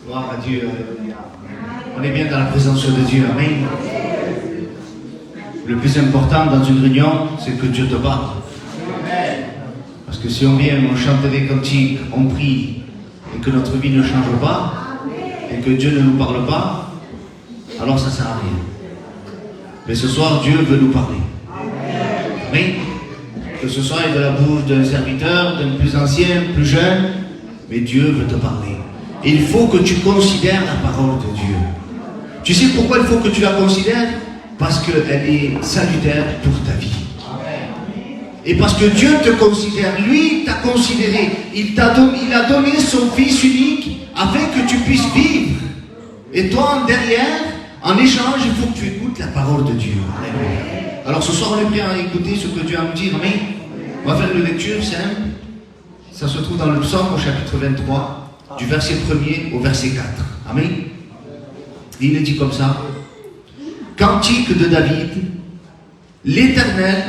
Gloire à Dieu. On est bien dans la présence de Dieu. Amen. Le plus important dans une réunion, c'est que Dieu te parle. Parce que si on vient, on chante des cantiques, on prie, et que notre vie ne change pas, et que Dieu ne nous parle pas, alors ça ne sert à rien. Mais ce soir, Dieu veut nous parler. Amen. Que ce soit de la bouche d'un serviteur, d'un plus ancien, plus jeune, mais Dieu veut te parler. Et il faut que tu considères la parole de Dieu. Tu sais pourquoi il faut que tu la considères? Parce qu'elle est salutaire pour ta vie. Et parce que Dieu te considère, lui t'a considéré. Il a donné son Fils unique afin que tu puisses vivre. Et toi, derrière, en échange, il faut que tu écoutes la parole de Dieu. Alors ce soir, on est prêt à écouter ce que Dieu a à nous dire. Amen. On va faire une lecture simple. Ça se trouve dans le psaume au chapitre 23. Du verset 1er au verset 4. Amen. Il est dit comme ça. Cantique de David. L'Éternel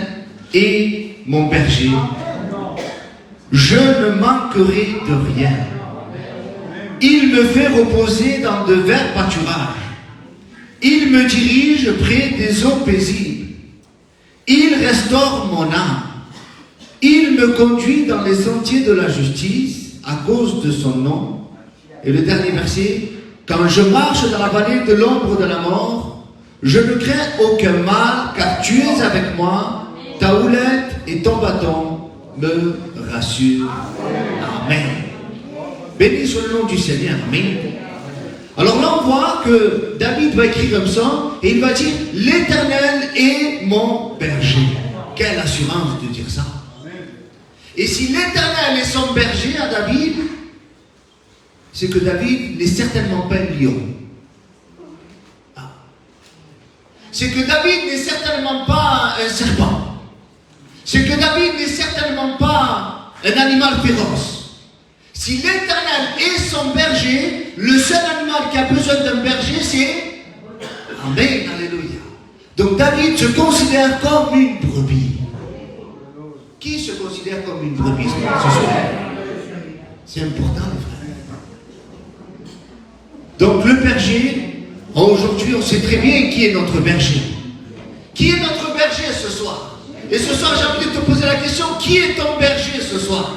est mon berger. Je ne manquerai de rien. Il me fait reposer dans de verts pâturages. Il me dirige près des eaux paisibles. Il restaure mon âme. Il me conduit dans les sentiers de la justice à cause de son nom. Et le dernier verset, quand je marche dans la vallée de l'ombre de la mort, je ne crains aucun mal, car tu es avec moi, ta houlette et ton bâton me rassurent. Amen. Béni soit le nom du Seigneur. Amen. Alors là, on voit que David va écrire comme ça, et il va dire, l'Éternel est mon berger. Quelle assurance de dire ça. Et si l'Éternel est son berger à David, c'est que David n'est certainement pas un lion. Ah. C'est que David n'est certainement pas un serpent. C'est que David n'est certainement pas un animal féroce. Si l'Éternel est son berger, le seul animal qui a besoin d'un berger, c'est... Amen, alléluia. Donc David se considère comme une brebis. Qui se considère comme une brebis ce soir? C'est important, les frères. Donc le berger, aujourd'hui on sait très bien qui est notre berger. Qui est notre berger ce soir? Et ce soir j'ai envie de te poser la question, qui est ton berger ce soir?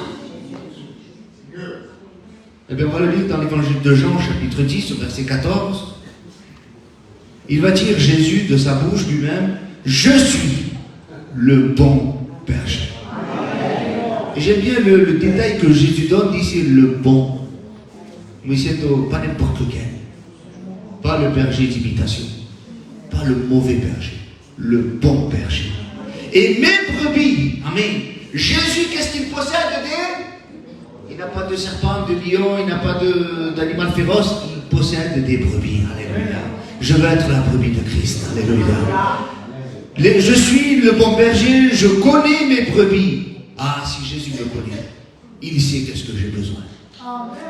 Eh bien on va le lire dans l'évangile de Jean, chapitre 10, verset 14. Il va dire Jésus de sa bouche lui-même, je suis le bon berger. Et j'aime bien le détail que Jésus donne, il dit c'est le bon. Mais c'est pas n'importe lequel. Pas le berger d'imitation. Pas le mauvais berger. Le bon berger. Et mes brebis, amen. Jésus, qu'est-ce qu'il possède? Il n'a pas de serpent, de lion, il n'a pas d'animal féroce. Il possède des brebis. Alléluia. Je veux être la brebis de Christ. Alléluia. Je suis le bon berger, je connais mes brebis. Ah, si Jésus me connaît, il sait qu'est-ce que j'ai besoin.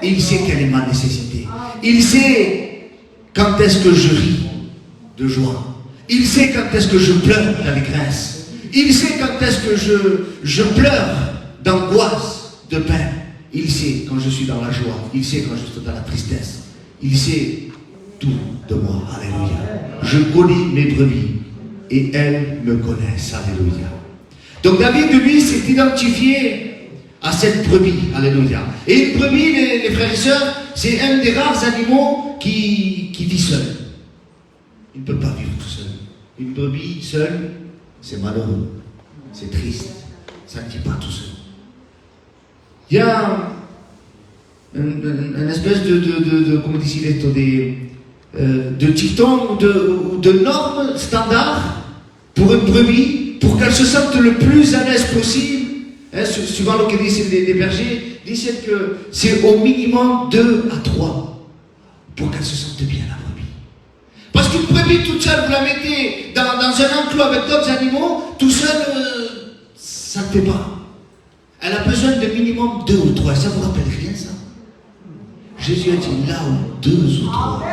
Il sait quelle est ma nécessité. Il sait quand est-ce que je ris de joie. Il sait quand est-ce que je pleure d'allégresse. Il sait quand est-ce que je pleure d'angoisse, de peine. Il sait quand je suis dans la joie. Il sait quand je suis dans la tristesse. Il sait tout de moi. Alléluia. Je connais mes brebis et elles me connaissent. Alléluia. Donc David, lui, s'est identifié à cette brebis. Alléluia. Et une brebis, les frères et sœurs, c'est un des rares animaux qui vit seul. Il ne peut pas vivre tout seul. Une brebis seule, c'est malheureux. C'est triste. Ça ne vit pas tout seul. Il y a une espèce comment dit-il, de dicton ou de normes standards pour une brebis, pour qu'elle se sente le plus à l'aise possible. Hein, suivant ce que disent les bergers, disent que c'est au minimum 2 à 3 pour qu'elle se sente bien, la brebis. Parce qu'une brebis toute seule, vous la mettez dans un enclos avec d'autres animaux, tout seul, ça ne fait pas. Elle a besoin de minimum 2 ou 3. Ça vous rappelle rien, ça? Jésus a dit, là où 2 ou 3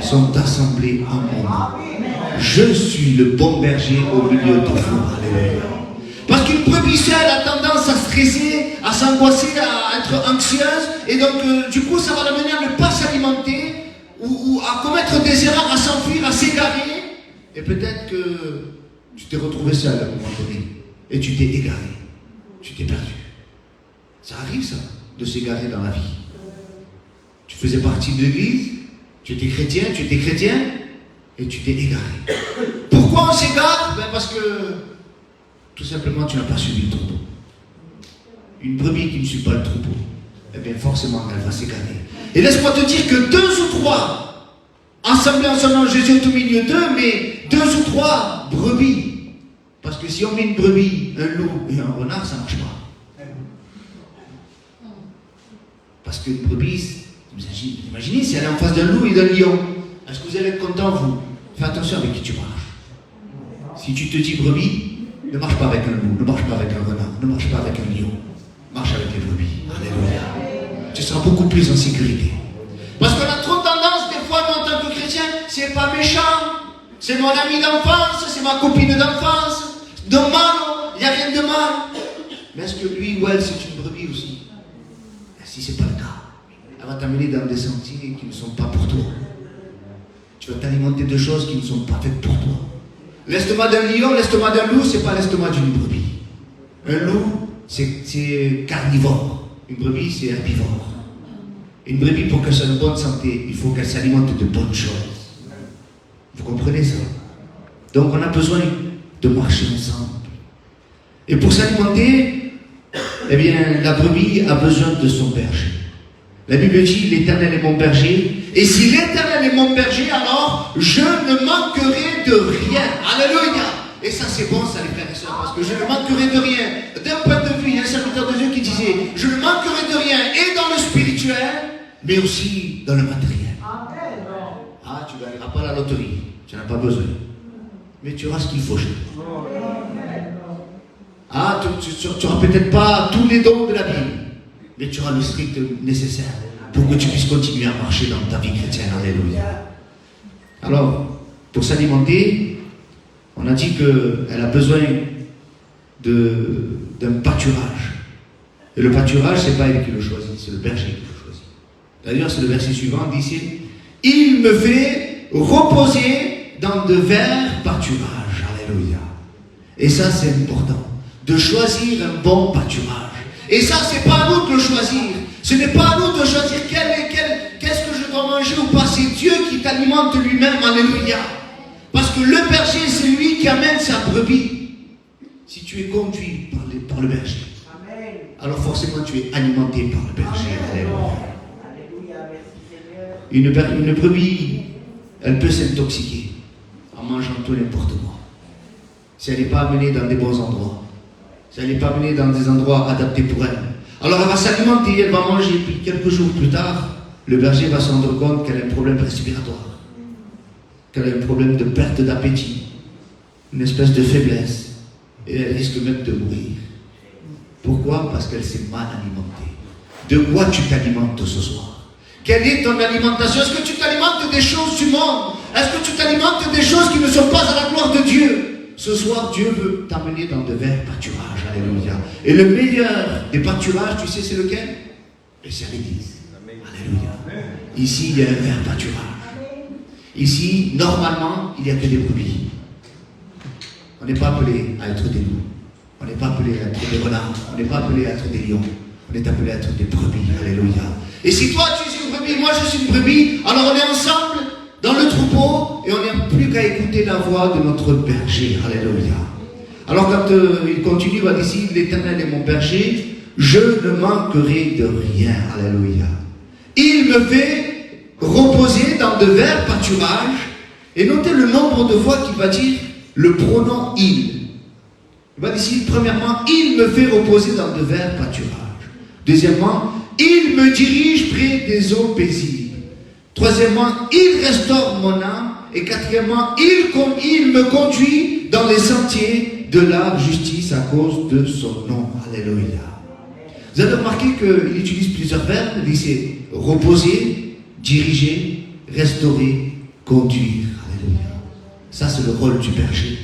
sont assemblés en mon nom, je suis le bon berger au milieu de vous. Alléluia. Parce que qu'une brebis seule a tendance à stresser, à s'angoisser, à être anxieuse, et donc du coup ça va l'amener à ne pas s'alimenter, ou à commettre des erreurs, à s'enfuir, à s'égarer, et peut-être que tu t'es retrouvé seul à un moment donné, et tu t'es égaré, tu t'es perdu. Ça arrive ça, de s'égarer dans la vie. Tu faisais partie de l'église, tu étais chrétien, et tu t'es égaré. Pourquoi on s'égare? Parce que tout simplement tu n'as pas suivi le troupeau. Une brebis qui ne suit pas le troupeau, eh bien forcément elle va s'égarer. Et laisse-moi te dire que 2 ou 3, assemblés en son nom, Jésus est au milieu d'eux, mais 2 ou 3 brebis. Parce que si on met une brebis, un loup et un renard, ça ne marche pas. Parce qu'une brebis, imaginez si elle est en face d'un loup et d'un lion. Est-ce que vous allez être content, vous? Fais attention avec qui tu marches. Si tu te dis brebis, ne marche pas avec un loup, ne marche pas avec un renard, ne marche pas avec un lion. Marche avec les brebis. Alléluia. Tu seras beaucoup plus en sécurité. Parce qu'on a trop tendance, des fois, nous, en tant que chrétiens, c'est pas méchant. C'est mon ami d'enfance, c'est ma copine d'enfance. De mal, il n'y a rien de mal. Mais est-ce que lui ou elle, c'est une brebis aussi? Et si ce n'est pas le cas, elle va t'amener dans des sentiers qui ne sont pas pour toi. Tu vas t'alimenter de choses qui ne sont pas faites pour toi. L'estomac d'un lion, l'estomac d'un loup, ce n'est pas l'estomac d'une brebis. Un loup, c'est carnivore. Une brebis, c'est herbivore. Une brebis, pour qu'elle soit de bonne santé, il faut qu'elle s'alimente de bonnes choses. Vous comprenez ça? Donc on a besoin de marcher ensemble. Et pour s'alimenter, eh bien, la brebis a besoin de son berger. La Bible dit, l'Éternel est mon berger. Et si l'Éternel est mon berger, alors je ne manquerai de rien. Alléluia. Et ça c'est bon ça les frères et sœurs, parce que je ne manquerai de rien. D'un point de vue, il y a un serviteur de Dieu qui disait, je ne manquerai de rien, et dans le spirituel, mais aussi dans le matériel. Ah, tu ne gagneras pas la loterie, tu n'en as pas besoin. Mais tu auras ce qu'il faut chez toi. Ah, tu n'auras peut-être pas tous les dons de la Bible, mais tu auras le strict nécessaire pour que tu puisses continuer à marcher dans ta vie chrétienne. Alléluia. Alors, pour s'alimenter, on a dit qu'elle a besoin d'un pâturage. Et le pâturage, ce n'est pas elle qui le choisit, c'est le berger qui le choisit. D'ailleurs, c'est le verset suivant, il dit ici, il me fait reposer dans de verts pâturages. Alléluia. Et ça, c'est important, de choisir un bon pâturage. Et ça, ce n'est pas à nous de le choisir. Ce n'est pas à nous de choisir qu'est-ce que je dois manger ou pas. C'est Dieu qui t'alimente lui-même. Alléluia. Parce que le berger, c'est lui qui amène sa brebis. Si tu es conduit par le berger, amen, alors forcément tu es alimenté par le berger. Alléluia. Une brebis, elle peut s'intoxiquer en mangeant tout n'importe quoi. Si elle n'est pas amenée dans des bons endroits. Si elle n'est pas amenée dans des endroits adaptés pour elle. Alors elle va s'alimenter, elle va manger, puis quelques jours plus tard, le berger va se rendre compte qu'elle a un problème respiratoire, qu'elle a un problème de perte d'appétit, une espèce de faiblesse, et elle risque même de mourir. Pourquoi? Parce qu'elle s'est mal alimentée. De quoi tu t'alimentes ce soir? Quelle est ton alimentation? Est-ce que tu t'alimentes des choses du monde? Est-ce que tu t'alimentes des choses qui ne sont pas à la gloire de Dieu? Ce soir, Dieu veut t'amener dans de verts pâturages. Alléluia. Et le meilleur des pâturages, tu sais c'est lequel? Et c'est l'église. Alléluia. Ici, il y a un vert pâturage. Ici, normalement, il n'y a que des brebis. On n'est pas appelé à être des loups. On n'est pas appelé à être des renards. On n'est pas appelé à être des lions. On est appelé à être des brebis. Alléluia. Et si toi, tu es une brebis, moi je suis une brebis, alors on est ensemble dans le troupeau et on n'a plus qu'à écouter la voix de notre berger. Alléluia. Alors quand il continue, il va dire ici, l'Éternel est mon berger, je ne manquerai de rien. Alléluia. Il me fait reposer dans de verts pâturages. Et notez le nombre de fois qu'il va dire le pronom il. Il va dire ici, premièrement, il me fait reposer dans de verts pâturages. Deuxièmement, il me dirige près des eaux paisibles. Troisièmement, il restaure mon âme. Et quatrièmement, il me conduit dans les sentiers de la justice à cause de son nom. Alléluia. Vous avez remarqué qu'il utilise plusieurs verbes. Il dit c'est reposer, diriger, restaurer, conduire. Alléluia. Ça, c'est le rôle du berger.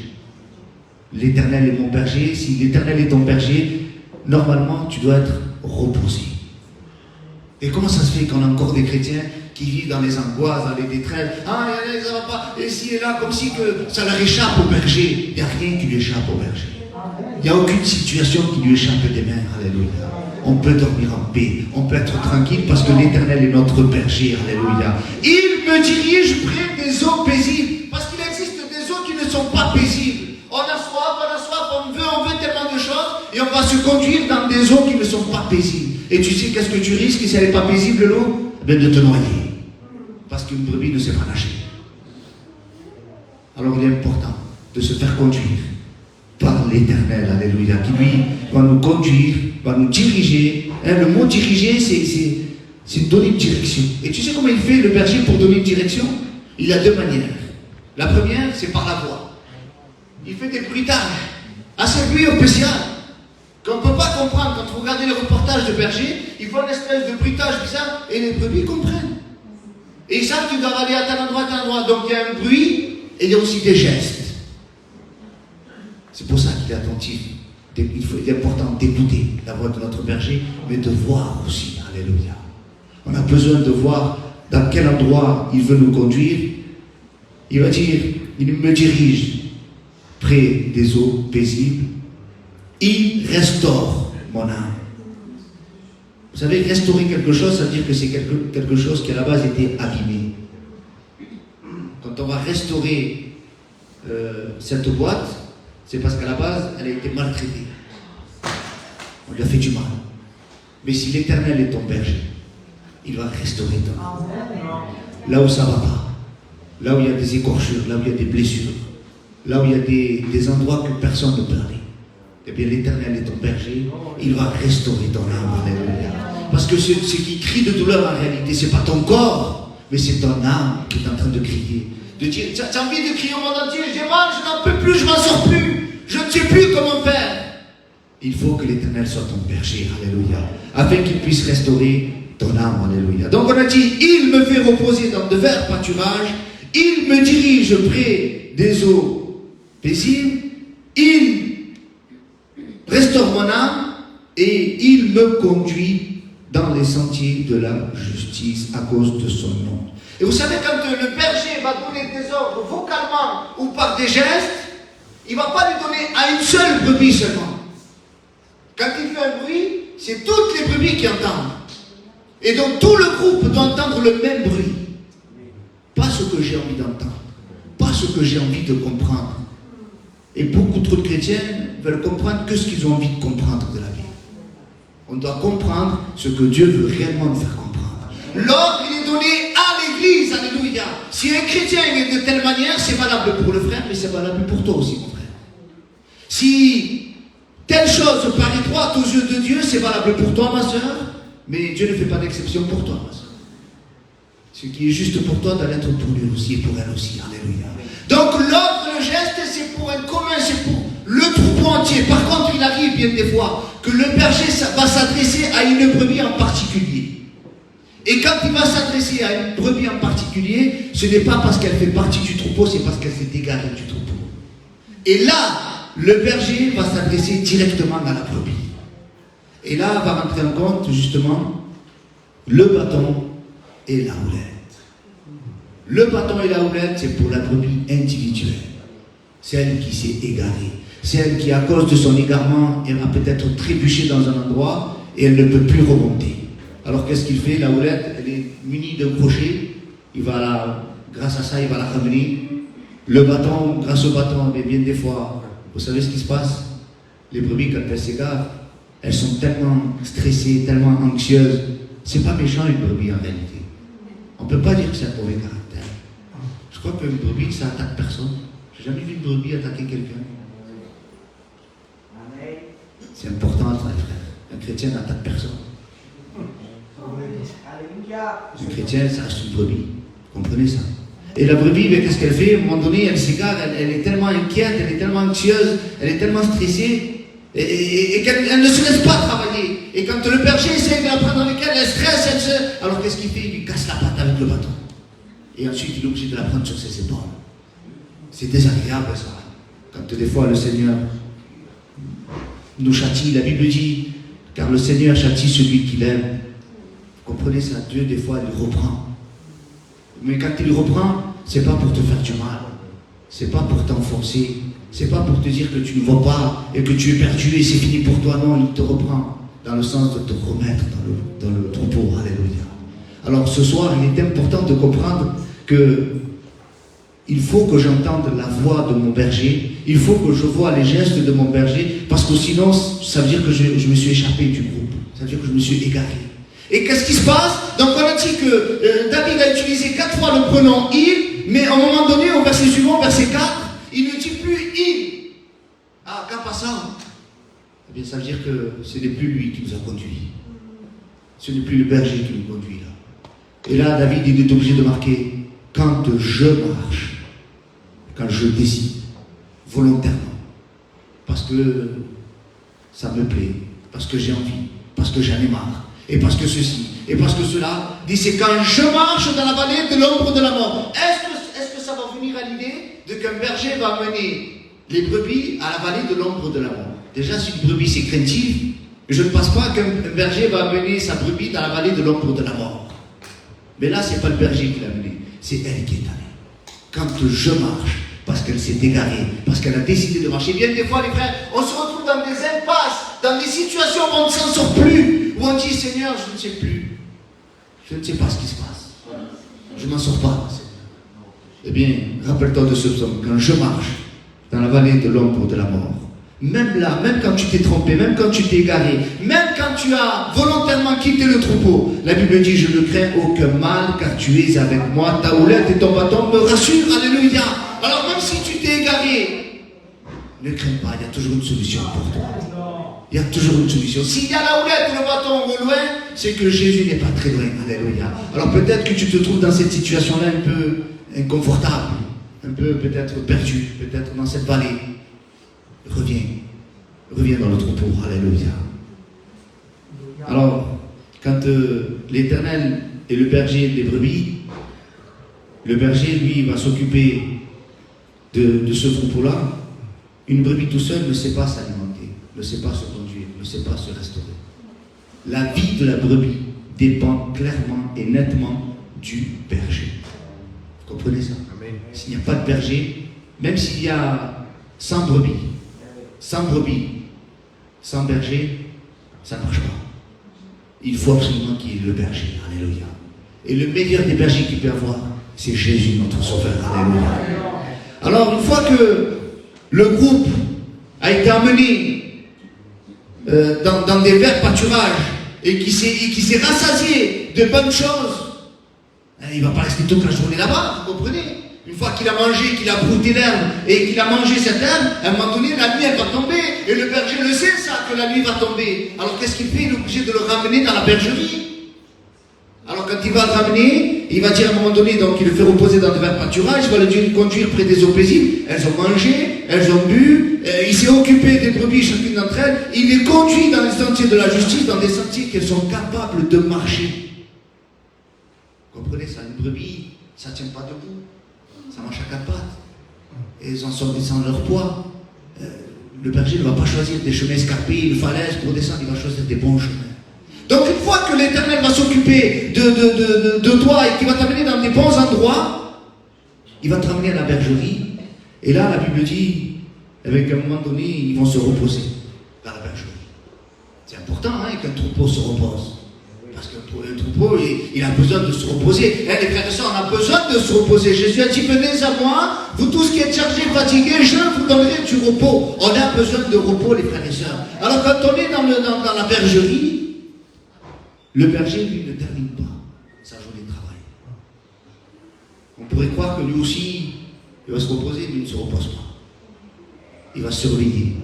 l'Éternel est mon berger, si l'Éternel est ton berger, normalement tu dois être reposé. Et comment ça se fait qu'on a encore des chrétiens qui vivent dans les angoisses, dans les détresses, ah, ça va pas, ici et là, comme si que ça leur échappe au berger. Il n'y a rien qui lui échappe au berger. Il n'y a aucune situation qui lui échappe des mains. Alléluia. On peut dormir en paix, on peut être tranquille parce que l'Éternel est notre berger. Alléluia. Il me dirige près des eaux paisibles, parce qu'il existe des eaux qui ne sont pas paisibles. On a soif, on veut tellement de choses, et on va se conduire dans des eaux qui ne sont pas paisibles. Et tu sais qu'est-ce que tu risques si elle n'est pas paisible, l'eau? Ben de te noyer. Parce qu'une brebis ne sait pas nager. Alors il est important de se faire conduire par l'Éternel, alléluia, qui lui va nous conduire, va nous diriger. Le mot diriger, c'est donner une direction. Et tu sais comment il fait le berger pour donner une direction? Il a deux manières. La première, c'est par la voix. Il fait des bruitages assez spécial qu'on ne peut pas comprendre. Quand vous regardez les reportages de berger, ils font une espèce de bruitage bizarre et les brebis comprennent. Et ils savent qu'ils doivent aller à tel endroit, Donc il y a un bruit et il y a aussi des gestes. C'est pour ça qu'il est attentif. Il est important d'écouter la voix de notre berger, mais de voir aussi. Alléluia. On a besoin de voir dans quel endroit il veut nous conduire. Il va dire, il me dirige près des eaux paisibles. Il restaure mon âme. Vous savez, restaurer quelque chose, ça veut dire que c'est quelque chose qui à la base était abîmé. Quand on va restaurer cette boîte, c'est parce qu'à la base, elle a été maltraitée. On lui a fait du mal. Mais si l'Éternel est ton berger, il va restaurer ton âme. Là où ça ne va pas, là où il y a des écorchures, là où il y a des blessures, là où il y a des endroits que personne ne peut aller, eh bien l'Éternel est ton berger, il va restaurer ton âme. Alléluia. Parce que ce qui crie de douleur en réalité, ce n'est pas ton corps, mais c'est ton âme qui est en train de crier. De dire, tu as envie de crier au monde entier, j'ai mal, je n'en peux plus, je m'en sors plus, je ne sais plus comment faire. Il faut que l'Éternel soit ton berger, alléluia, afin qu'il puisse restaurer ton âme, alléluia. Donc on a dit, il me fait reposer dans de verts pâturages, il me dirige près des eaux paisibles, il restaure mon âme et il me conduit dans les sentiers de la justice à cause de son nom. Et vous savez, quand le berger va donner des ordres vocalement ou par des gestes, il ne va pas les donner à une seule brebis seulement. Quand il fait un bruit, c'est toutes les brebis qui entendent. Et donc tout le groupe doit entendre le même bruit. Pas ce que j'ai envie d'entendre, pas ce que j'ai envie de comprendre. Et beaucoup trop de chrétiens veulent comprendre que ce qu'ils ont envie de comprendre de la vie. On doit comprendre ce que Dieu veut réellement nous faire comprendre. L'ordre, il est donné à l'Église, alléluia. Si un chrétien est de telle manière, c'est valable pour le frère, mais c'est valable pour toi aussi, mon frère. Si telle chose paraît droite aux yeux de Dieu, c'est valable pour toi, ma soeur, mais Dieu ne fait pas d'exception pour toi, ma soeur. Ce qui est juste pour toi doit l'être pour lui aussi et pour elle aussi, alléluia. Donc l'ordre, le geste, c'est pour un commun, c'est pour le troupeau entier. Par contre, il arrive bien des fois que le berger va s'adresser à une brebis en particulier. Et quand il va s'adresser à une brebis en particulier, ce n'est pas parce qu'elle fait partie du troupeau, c'est parce qu'elle s'est égarée du troupeau. Et là, le berger va s'adresser directement à la brebis. Et là, va rentrer en compte justement le bâton et la houlette. Le bâton et la houlette, c'est pour la brebis individuelle. Celle qui s'est égarée. Celle qui, à cause de son égarement, elle va peut-être trébucher dans un endroit et elle ne peut plus remonter. Alors qu'est-ce qu'il fait? La houlette, elle est munie d'un crochet. Grâce à ça, il va la ramener. Le bâton, grâce au bâton, mais bien des fois, vous savez ce qui se passe? Les brebis, quand elles s'égarent, elles sont tellement stressées, tellement anxieuses. C'est pas méchant une brebis en réalité. On ne peut pas dire que c'est un mauvais caractère. Je crois qu'une brebis, ça attaque personne. J'ai jamais vu une brebis attaquer quelqu'un. C'est important, frère. Un chrétien n'attaque personne. Un chrétien, ça reste une brebis. Vous comprenez ça? Et la brebis, qu'est-ce qu'elle fait? À un moment donné, elle s'égare, elle est tellement inquiète, elle est tellement anxieuse, elle est tellement stressée, et qu'elle ne se laisse pas travailler. Et quand le berger essaie de la prendre avec elle, elle stresse, alors qu'est-ce qu'il fait? Il lui casse la patte avec le bâton. Et ensuite, il est obligé de la prendre sur ses épaules. C'est désagréable, ça. Quand des fois le Seigneur nous châtie, la Bible dit, car le Seigneur châtie celui qu'il aime. Vous comprenez ça? Dieu, des fois, il reprend. Mais quand il reprend, c'est pas pour te faire du mal. C'est pas pour t'enfoncer. C'est pas pour te dire que tu ne vas pas et que tu es perdu et c'est fini pour toi. Non, il te reprend dans le sens de te remettre dans le troupeau. Alléluia. Alors ce soir, il est important de comprendre que il faut que j'entende la voix de mon berger. Il faut que je vois les gestes de mon berger, parce que sinon, ça veut dire que je me suis échappé du groupe. Ça veut dire que je me suis égaré. Et qu'est-ce qui se passe? Donc on a dit que David a utilisé 4 fois le pronom il, mais à un moment donné, au verset suivant, verset 4, il ne dit plus il. Ah, qu'en passant, eh bien ça veut dire que ce n'est plus lui qui nous a conduits. Ce n'est plus le berger qui nous conduit là. Et là, David, il est obligé de marquer quand je marche, quand je décide, volontairement, parce que ça me plaît, parce que j'ai envie, parce que j'en ai marre, et parce que ceci, et parce que cela, dit c'est quand je marche dans la vallée de l'ombre de la mort. Est-ce que ça va venir à l'idée de qu'un berger va mener les brebis à la vallée de l'ombre de la mort? Déjà, si une brebis est craintive, je ne pense pas qu'un berger va mener sa brebis dans la vallée de l'ombre de la mort. Mais là, ce n'est pas le berger qui l'a mené, c'est elle qui est allée. Quand je marche, parce qu'elle s'est égarée, parce qu'elle a décidé de marcher. Bien des fois, les frères, on se retrouve dans des impasses, dans des situations où on ne s'en sort plus, où on dit, Seigneur, je ne sais plus. Je ne sais pas ce qui se passe. Je ne m'en sors pas, Seigneur. Eh bien, rappelle-toi de ce psaume. Quand je marche dans la vallée de l'ombre de la mort, même là, même quand tu t'es trompé, même quand tu t'es égaré, même quand tu as volontairement quitté le troupeau, la Bible dit, je ne crains aucun mal, car tu es avec moi, ta houlette et ton bâton me rassurent. Alléluia. Alors même si tu t'es égaré, ne crains pas, il y a toujours une solution pour toi. Il y a toujours une solution. S'il y a la houlette ou le bâton au loin, c'est que Jésus n'est pas très loin. Alléluia. Alors peut-être que tu te trouves dans cette situation-là un peu inconfortable, un peu peut-être perdu, peut-être dans cette vallée. Reviens dans le troupeau. Alléluia. Alors, quand l'Éternel est le berger des brebis, le berger, lui, va s'occuper de ce troupeau-là. Une brebis tout seul ne sait pas s'alimenter, ne sait pas se conduire, ne sait pas se restaurer. La vie de la brebis dépend clairement et nettement du berger. Vous comprenez ça? S'il n'y a pas de berger, même s'il y a 100 brebis, sans berger, ça ne marche pas. Il faut absolument qu'il y ait le berger. Alléluia. Et le meilleur des bergers qu'il peut avoir, c'est Jésus, notre Sauveur. Alléluia. Alors, une fois que le groupe a été amené dans des verts pâturages et qui s'est rassasié de bonnes choses, il ne va pas rester toute la journée là-bas, vous comprenez? Une fois qu'il a mangé, qu'il a brouté l'herbe et qu'il a mangé cette herbe, à un moment donné, la nuit, elle va tomber. Et le berger le sait, ça, que la nuit va tomber. Alors qu'est-ce qu'il fait? Il est obligé de le ramener dans la bergerie. Alors quand il va le ramener, il va dire à un moment donné, donc il le fait reposer dans des verts pâturages, il va le conduire près des eaux paisibles. Elles ont mangé, elles ont bu, il s'est occupé des brebis, chacune d'entre elles. Il les conduit dans les sentiers de la justice, dans des sentiers qu'elles sont capables de marcher. Vous comprenez ça? Une brebis, ça ne tient pas debout. Ça marche à 4 pattes. Et ils en sont descendus leur poids. Le berger ne va pas choisir des chemins escarpés, une falaise pour descendre, il va choisir des bons chemins. Donc une fois que l'Éternel va s'occuper de toi et qu'il va t'amener dans des bons endroits, il va te ramener à la bergerie. Et là, la Bible dit, avec un moment donné, ils vont se reposer dans la bergerie. C'est important qu'un troupeau se repose. Parce qu'un troupeau, il a besoin de se reposer. Les frères et sœurs, on a besoin de se reposer. Jésus a dit, venez à moi, vous tous qui êtes chargés, fatigués, je vous donnerai du repos. On a besoin de repos, les frères et sœurs. Alors quand on est dans la bergerie, le berger, lui, ne termine pas sa journée de travail. On pourrait croire que lui aussi, il va se reposer, mais il ne se repose pas. Il va surveiller.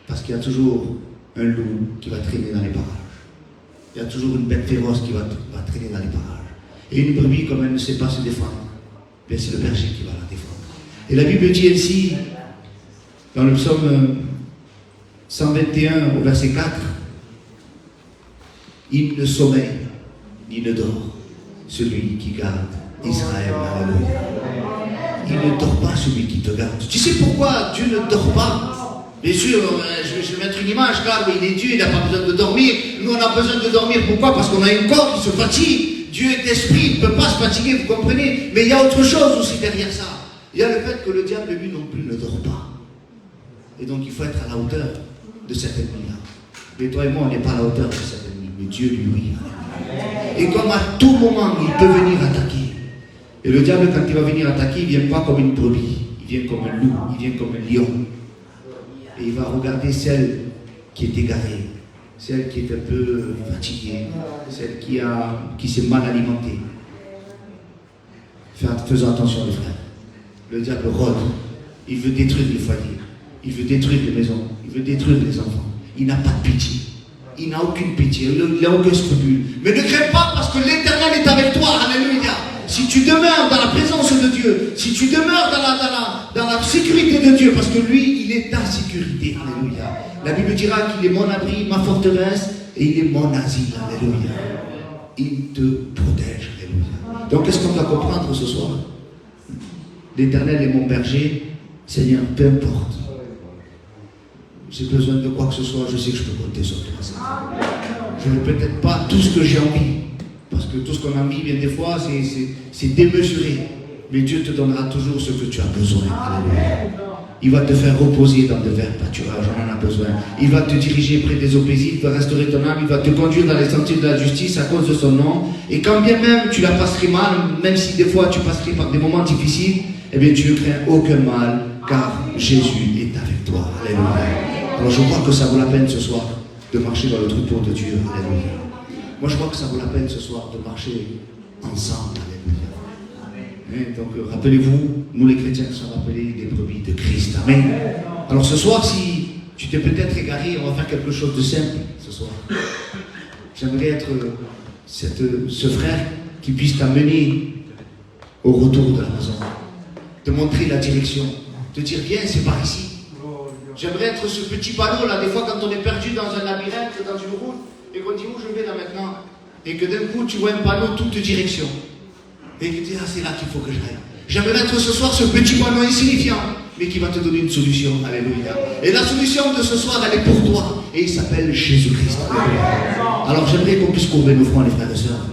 Parce qu'il y a toujours un loup qui va traîner dans les parages. Il y a toujours une bête féroce qui va traîner dans les parages. Et une brebis, comme elle ne sait pas se défendre, bien c'est le berger qui va la défendre. Et la Bible dit ainsi, dans le psaume 121, au verset 4, il ne sommeille, ni ne dort, celui qui garde Israël. Alléluia. Il ne dort pas celui qui te garde. Tu sais pourquoi Dieu ne dort pas? Bien sûr, je vais mettre une image, car il est Dieu, il n'a pas besoin de dormir. Nous, on a besoin de dormir. Pourquoi? Parce qu'on a un corps qui se fatigue. Dieu est esprit, il ne peut pas se fatiguer, vous comprenez? Mais il y a autre chose aussi derrière ça. Il y a le fait que le diable, lui non plus, ne dort pas. Et donc, il faut être à la hauteur de cette ennemi-là. Mais toi et moi, on n'est pas à la hauteur de cet ennemi. Mais Dieu, lui, oui. Et comme à tout moment, il peut venir attaquer. Et le diable, quand il va venir attaquer, il ne vient pas comme une brebis. Il vient comme un loup, il vient comme un lion. Et il va regarder celle qui est égarée, celle qui est un peu fatiguée, celle qui s'est mal alimentée. Faisons attention les frères. Le diable rôde. Il veut détruire les foyers. Il veut détruire les maisons. Il veut détruire les enfants. Il n'a pas de pitié. Il n'a aucune pitié. Il n'a aucun scrupule. Mais ne crains pas parce que l'Éternel est avec toi. Alléluia. Si tu demeures dans la présence de Dieu, si tu demeures dans la sécurité de Dieu, parce que lui, il est ta sécurité. Alléluia. La Bible dira qu'il est mon abri, ma forteresse, et il est mon asile. Alléluia. Il te protège. Alléluia. Donc, qu'est-ce qu'on doit comprendre ce soir? L'Éternel est mon berger. Seigneur, peu importe. J'ai besoin de quoi que ce soit, je sais que je peux compter sur toi. Je n'ai peut-être pas tout ce que j'ai envie. Parce que tout ce qu'on a envie, bien des fois, c'est démesuré. Mais Dieu te donnera toujours ce que tu as besoin. Alléluia. Il va te faire reposer dans de verts pâturages, on en a besoin. Il va te diriger près des eaux paisibles, il va restaurer ton âme, il va te conduire dans les sentiers de la justice à cause de son nom. Et quand bien même tu la passerais mal, même si des fois tu passerais par des moments difficiles, eh bien tu ne crains aucun mal, car Jésus est avec toi. Alléluia. Alors je crois que ça vaut la peine ce soir de marcher dans le troupeau de Dieu. Alléluia. Moi je crois que ça vaut la peine ce soir de marcher ensemble. Alléluia. Donc rappelez-vous, nous les chrétiens sommes appelés des brebis de Christ. Amen. Alors ce soir, si tu t'es peut-être égaré, on va faire quelque chose de simple ce soir. J'aimerais être ce frère qui puisse t'amener au retour de la maison, te montrer la direction, te dire viens, c'est par ici. J'aimerais être ce petit panneau là, des fois quand on est perdu dans un labyrinthe, dans une route, et qu'on dit où je vais là maintenant, et que d'un coup tu vois un panneau toute direction, et que tu dis ah c'est là qu'il faut que j'aille. J'aimerais être ce soir ce petit panneau insignifiant, mais qui va te donner une solution. Alléluia. Et la solution de ce soir, elle est pour toi, et il s'appelle Jésus-Christ. Alors j'aimerais qu'on puisse courber nos fronts les frères et sœurs.